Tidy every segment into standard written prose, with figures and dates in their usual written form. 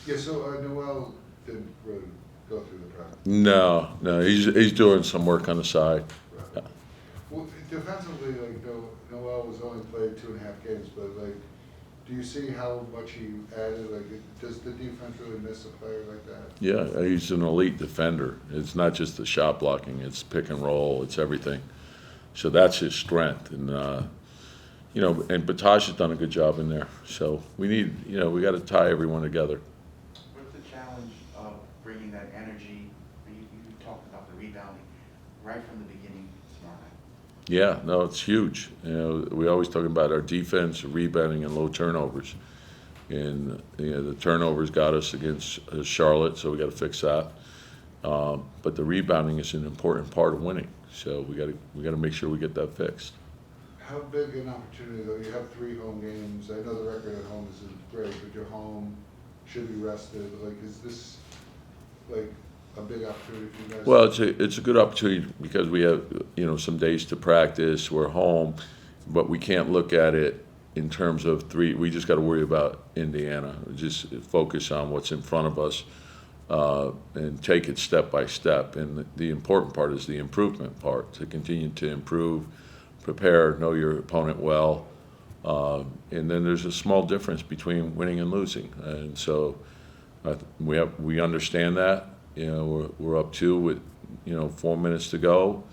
Yeah, so Noel didn't really go through the practice. No, he's doing some work on the side. Right. Well, defensively, like Noel was only played 2.5 games, but like, do you see how much he added? Like, does the defense really miss a player like that? Yeah, he's an elite defender. It's not just the shot blocking; it's pick and roll, it's everything. So that's his strength, and and Bataj has done a good job in there. So we got to tie everyone together. What's the challenge of bringing that energy? You talked about the rebounding right from the beginning tomorrow night. Yeah, no, it's huge. We always talk about our defense, rebounding, and low turnovers. And the turnovers got us against Charlotte, so we got to fix that. But the rebounding is an important part of winning, so we got to make sure we get that fixed. How big an opportunity, though? You have 3 home games. I know the record at home isn't great, but you're home, should be rested. Like, is this like a big opportunity for you guys? Well, it's a good opportunity because we have some days to practice. We're home, but we can't look at it in terms of three. We just got to worry about Indiana. Just focus on what's in front of us and take it step by step. And the important part is the improvement part, to continue to improve, prepare, know your opponent well. And then there's a small difference between winning and losing. And so we understand that. We're up 2 with 4 minutes to go,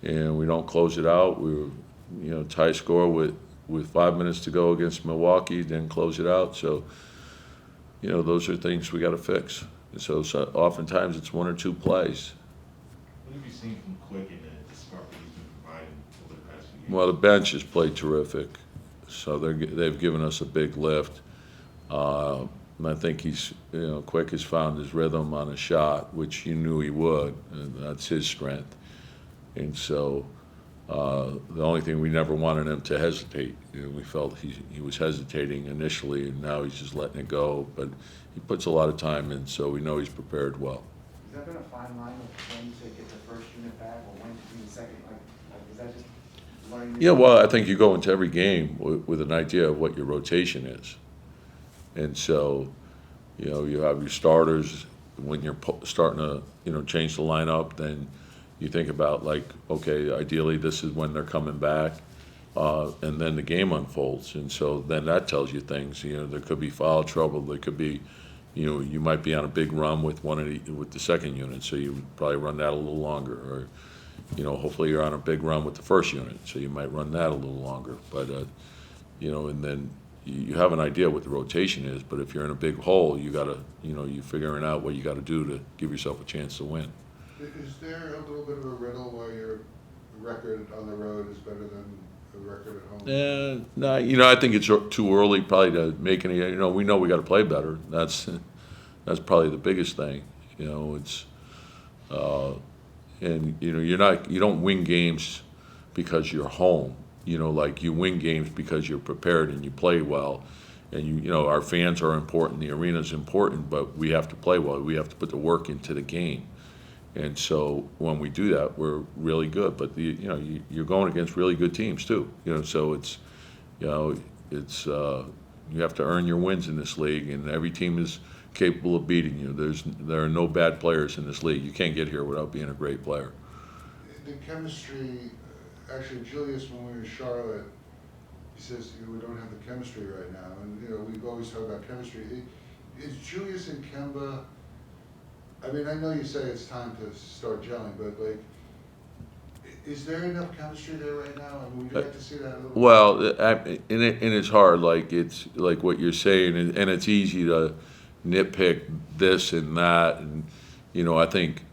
and we don't close it out. We were tie score with 5 minutes to go against Milwaukee, then close it out. So those are things we got to fix. So oftentimes it's 1 or 2 plays. What have you seen from Quick and the spark that he's been providing over the past few games? Well, the bench has played terrific, so they've given us a big lift. And I think Quick has found his rhythm on a shot, which you knew he would, and that's his strength. And so the only thing, we never wanted him to hesitate. We felt he was hesitating initially, and now he's just letting it go. But he puts a lot of time in, so we know he's prepared well. Has that been a fine line of when to get the first unit back or when to do the second? Like is that just learning? Yeah, well, I think you go into every game with an idea of what your rotation is. And so, you have your starters. When you're starting to, change the lineup, then you think about, like, okay, ideally this is when they're coming back, and then the game unfolds. And so then that tells you things. There could be foul trouble. There could be, you might be on a big run with with the second unit, so you would probably run that a little longer. Or, hopefully you're on a big run with the first unit, so you might run that a little longer. But, and then you have an idea what the rotation is, but if you're in a big hole, you got to, you're figuring out what you got to do to give yourself a chance to win. Is there a little bit of a riddle why your record on the road is better than a record at home? No, I think it's too early probably to make any. We know we got to play better. That's probably the biggest thing. It's and you don't win games because you're home. Like, you win games because you're prepared and you play well. And our fans are important, the arena's important, but we have to play well. We have to put the work into the game. And so when we do that, we're really good. But you're going against really good teams too. So it's you have to earn your wins in this league, and every team is capable of beating you. There are no bad players in this league. You can't get here without being a great player. The chemistry, actually, Julius, when we were in Charlotte, he says, we don't have the chemistry right now. And, we've always talked about chemistry. Is Julius and Kemba, I mean, I know you say it's time to start gelling, but, like, is there enough chemistry there right now? I mean, would you like to see that a little? Well, and it's hard. Like, it's like what you're saying, and it's easy to nitpick this and that. And I think,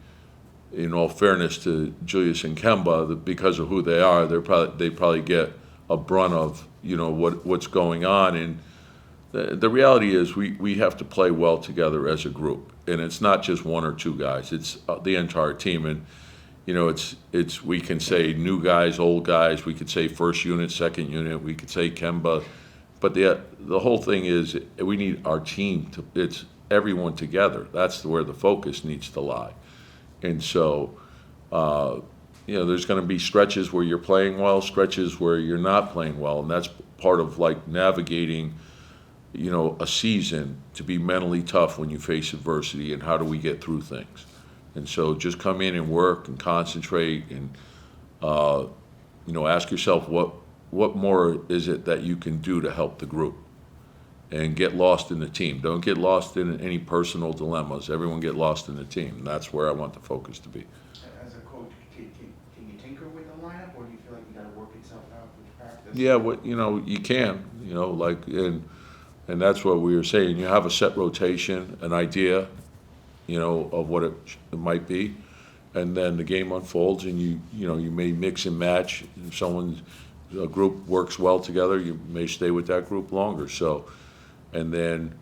in all fairness to Julius and Kemba, that because of who they are, they probably get a brunt of what's going on. And the reality is we have to play well together as a group, and it's not just 1 or 2 guys. It's the entire team. And it's we can say new guys, old guys. We could say first unit, second unit. We could say Kemba, but the whole thing is we need our team to. It's everyone together. That's where the focus needs to lie. And so, there's going to be stretches where you're playing well, stretches where you're not playing well, and that's part of, like, navigating you know, a season to be mentally tough when you face adversity, and how do we get through things. And so just come in and work and concentrate, and you know, ask yourself what more is it that you can do to help the group, and get lost in the team. Don't get lost in any personal dilemmas. Everyone get lost in the team. And that's where I want the focus to be. As a coach, can you tinker with the lineup, or do you feel like you gotta work itself out with practice? Yeah, what, you know, you can, you know, like, and that's what we were saying. You have a set rotation, an idea, you know, of what it might be, and then the game unfolds, and you know, you may mix and match. If a group works well together, you may stay with that group longer. So, and then,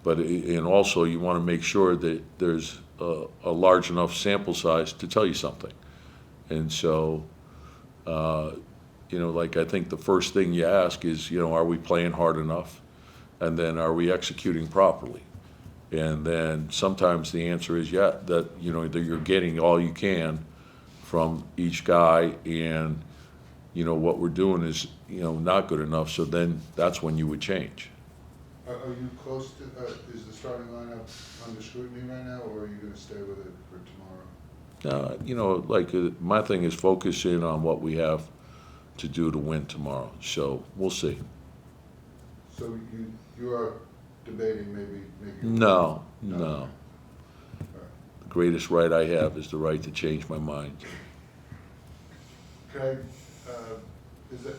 and also you want to make sure that there's a large enough sample size to tell you something. And so, you know, like, I think the first thing you ask is, you know, are we playing hard enough? And then, are we executing properly? And then sometimes the answer is yeah, that, you know, that you're getting all you can from each guy, and, you know, what we're doing is, you know, not good enough. So then that's when you would change. Are you close to, is the starting lineup under scrutiny right now, or are you gonna stay with it for tomorrow? You know, like, my thing is focus in on what we have to do to win tomorrow. So we'll see. So you are debating maybe making. No. All right. The greatest right I have is the right to change my mind. Craig, is that,